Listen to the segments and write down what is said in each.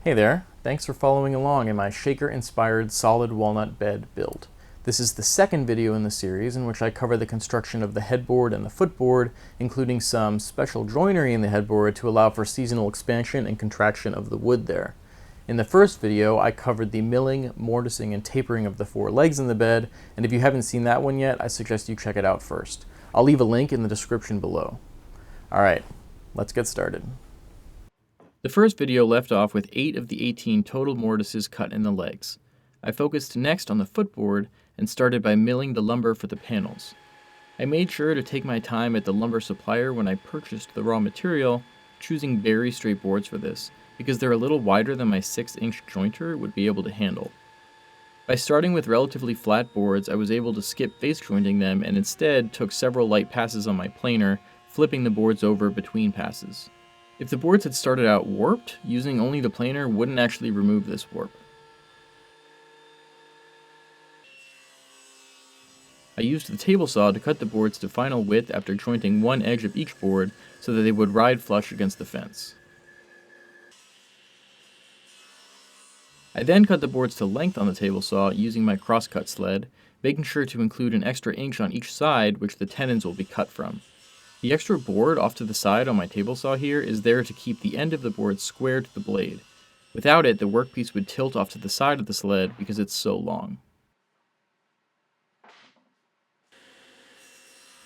Hey there, thanks for following along in my shaker-inspired solid walnut bed build. This is the second video in the series in which I cover the construction of the headboard and the footboard, including some special joinery in the headboard to allow for seasonal expansion and contraction of the wood there. In the first video, I covered the milling, mortising, and tapering of the four legs in the bed, and if you haven't seen that one yet, I suggest you check it out first. I'll leave a link in the description below. Alright, let's get started. The first video left off with 8 of the 18 total mortises cut in the legs. I focused next on the footboard and started by milling the lumber for the panels. I made sure to take my time at the lumber supplier when I purchased the raw material, choosing very straight boards for this, because they're a little wider than my 6-inch jointer would be able to handle. By starting with relatively flat boards, I was able to skip face jointing them and instead took several light passes on my planer, flipping the boards over between passes. If the boards had started out warped, using only the planer wouldn't actually remove this warp. I used the table saw to cut the boards to final width after jointing one edge of each board so that they would ride flush against the fence. I then cut the boards to length on the table saw using my crosscut sled, making sure to include an extra inch on each side which the tenons will be cut from. The extra board off to the side on my table saw here is there to keep the end of the board square to the blade. Without it, the workpiece would tilt off to the side of the sled because it's so long.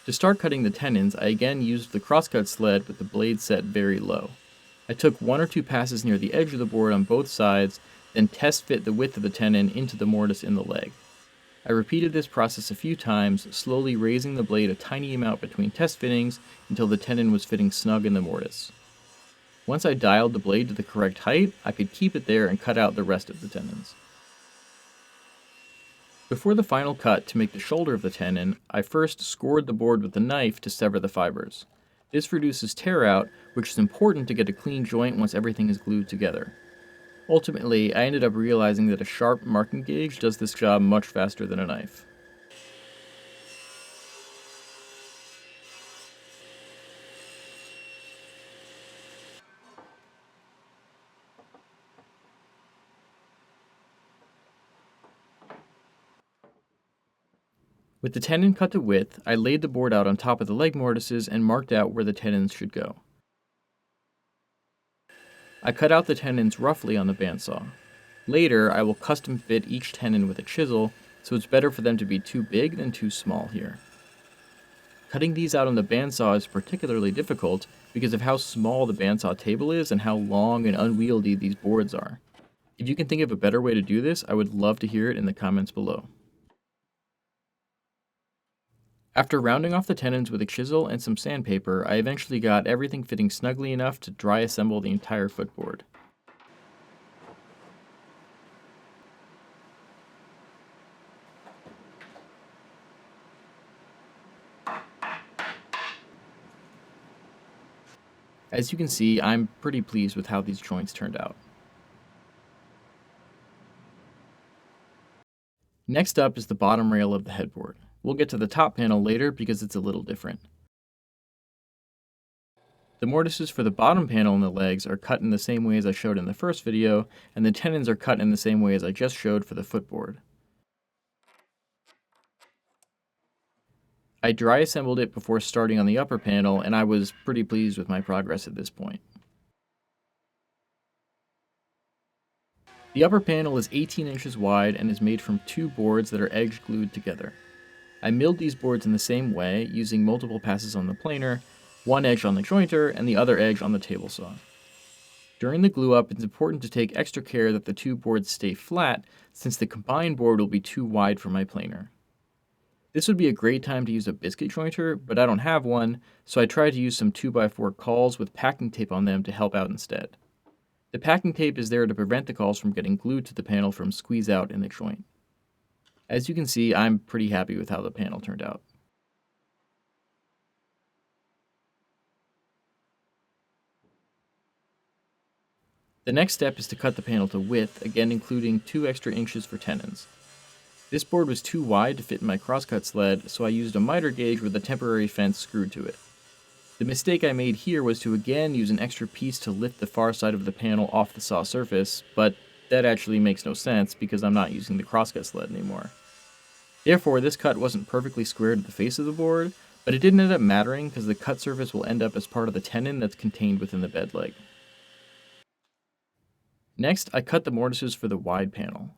To start cutting the tenons, I again used the crosscut sled with the blade set very low. I took 1 or 2 passes near the edge of the board on both sides, then test fit the width of the tenon into the mortise in the leg. I repeated this process a few times, slowly raising the blade a tiny amount between test fittings until the tenon was fitting snug in the mortise. Once I dialed the blade to the correct height, I could keep it there and cut out the rest of the tenons. Before the final cut to make the shoulder of the tenon, I first scored the board with a knife to sever the fibers. This reduces tear out, which is important to get a clean joint once everything is glued together. Ultimately, I ended up realizing that a sharp marking gauge does this job much faster than a knife. With the tenon cut to width, I laid the board out on top of the leg mortises and marked out where the tenons should go. I cut out the tenons roughly on the bandsaw. Later, I will custom fit each tenon with a chisel, so it's better for them to be too big than too small here. Cutting these out on the bandsaw is particularly difficult because of how small the bandsaw table is and how long and unwieldy these boards are. If you can think of a better way to do this, I would love to hear it in the comments below. After rounding off the tenons with a chisel and some sandpaper, I eventually got everything fitting snugly enough to dry assemble the entire footboard. As you can see, I'm pretty pleased with how these joints turned out. Next up is the bottom rail of the headboard. We'll get to the top panel later because it's a little different. The mortises for the bottom panel and the legs are cut in the same way as I showed in the first video, and the tenons are cut in the same way as I just showed for the footboard. I dry assembled it before starting on the upper panel, and I was pretty pleased with my progress at this point. The upper panel is 18 inches wide and is made from 2 boards that are edge glued together. I milled these boards in the same way, using multiple passes on the planer, one edge on the jointer, and the other edge on the table saw. During the glue up, it's important to take extra care that the 2 boards stay flat, since the combined board will be too wide for my planer. This would be a great time to use a biscuit jointer, but I don't have one, so I tried to use some 2x4 cauls with packing tape on them to help out instead. The packing tape is there to prevent the cauls from getting glued to the panel from squeeze out in the joint. As you can see, I'm pretty happy with how the panel turned out. The next step is to cut the panel to width, again including 2 extra inches for tenons. This board was too wide to fit in my crosscut sled, so I used a miter gauge with a temporary fence screwed to it. The mistake I made here was to again use an extra piece to lift the far side of the panel off the saw surface, but that actually makes no sense because I'm not using the crosscut sled anymore. Therefore, this cut wasn't perfectly square to the face of the board, but it didn't end up mattering because the cut surface will end up as part of the tenon that's contained within the bed leg. Next, I cut the mortises for the wide panel.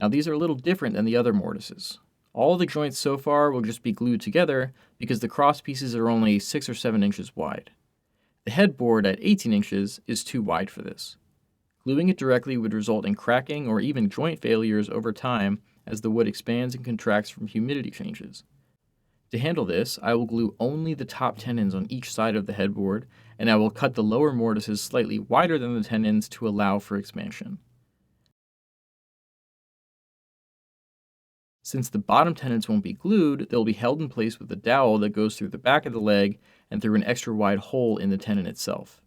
Now these are a little different than the other mortises. All the joints so far will just be glued together because the cross pieces are only 6 or 7 inches wide. The headboard at 18 inches is too wide for this. Gluing it directly would result in cracking or even joint failures over time as the wood expands and contracts from humidity changes. To handle this, I will glue only the top tenons on each side of the headboard, and I will cut the lower mortises slightly wider than the tenons to allow for expansion. Since the bottom tenons won't be glued, they'll be held in place with a dowel that goes through the back of the leg and through an extra wide hole in the tenon itself.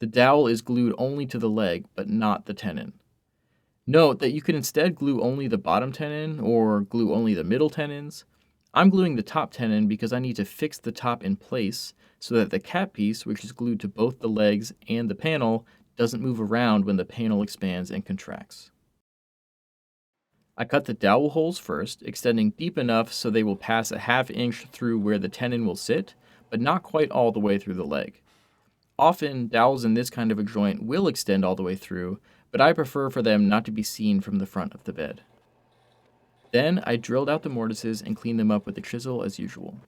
The dowel is glued only to the leg, but not the tenon. Note that you can instead glue only the bottom tenon or glue only the middle tenons. I'm gluing the top tenon because I need to fix the top in place so that the cap piece, which is glued to both the legs and the panel, doesn't move around when the panel expands and contracts. I cut the dowel holes first, extending deep enough so they will pass a ½ inch through where the tenon will sit, but not quite all the way through the leg. Often, dowels in this kind of a joint will extend all the way through, but I prefer for them not to be seen from the front of the bed. Then, I drilled out the mortises and cleaned them up with a chisel as usual.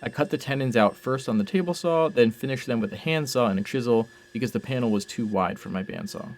I cut the tenons out first on the table saw, then finished them with a handsaw and a chisel because the panel was too wide for my bandsaw.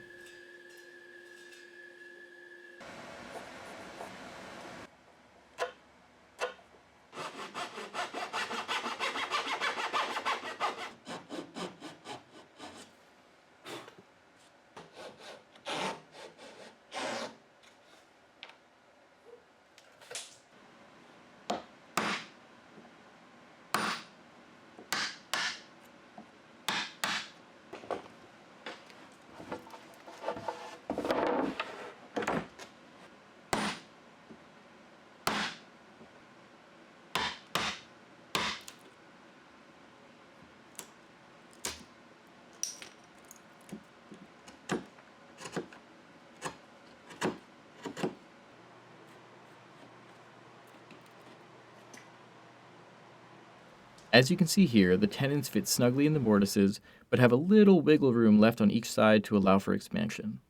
As you can see here, the tenons fit snugly in the mortises, but have a little wiggle room left on each side to allow for expansion.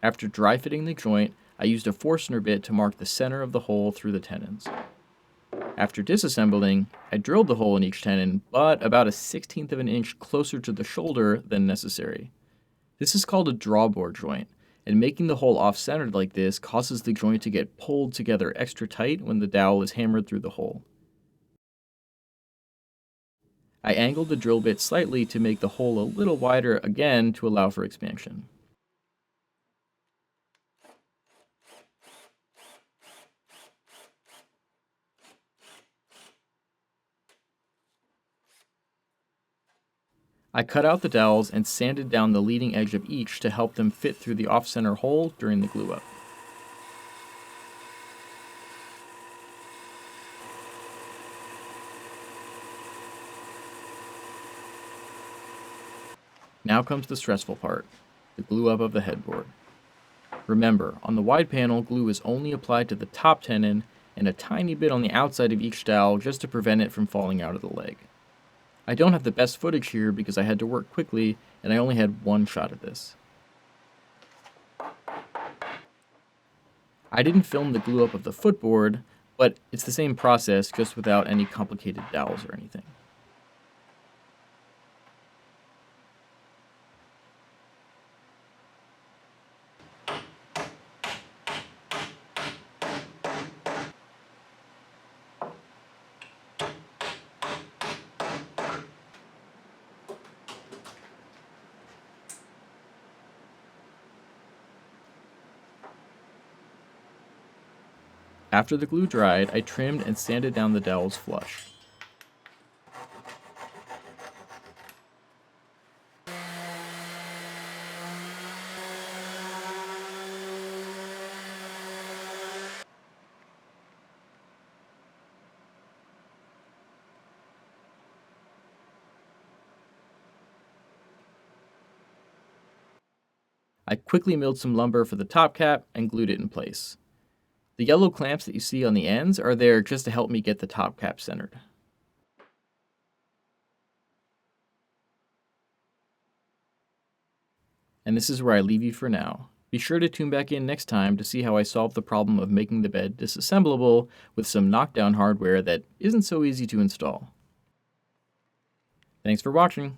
After dry fitting the joint, I used a Forstner bit to mark the center of the hole through the tenons. After disassembling, I drilled the hole in each tenon, but about a 1/16 of an inch closer to the shoulder than necessary. This is called a drawbored joint, and making the hole off-centered like this causes the joint to get pulled together extra tight when the dowel is hammered through the hole. I angled the drill bit slightly to make the hole a little wider again to allow for expansion. I cut out the dowels and sanded down the leading edge of each to help them fit through the off-center hole during the glue-up. Now comes the stressful part, the glue-up of the headboard. Remember, on the wide panel, glue is only applied to the top tenon and a tiny bit on the outside of each dowel just to prevent it from falling out of the leg. I don't have the best footage here because I had to work quickly and I only had one shot at this. I didn't film the glue up of the footboard, but it's the same process just without any complicated dowels or anything. After the glue dried, I trimmed and sanded down the dowels flush. I quickly milled some lumber for the top cap and glued it in place. The yellow clamps that you see on the ends are there just to help me get the top cap centered. And this is where I leave you for now. Be sure to tune back in next time to see how I solve the problem of making the bed disassemblable with some knockdown hardware that isn't so easy to install. Thanks for watching.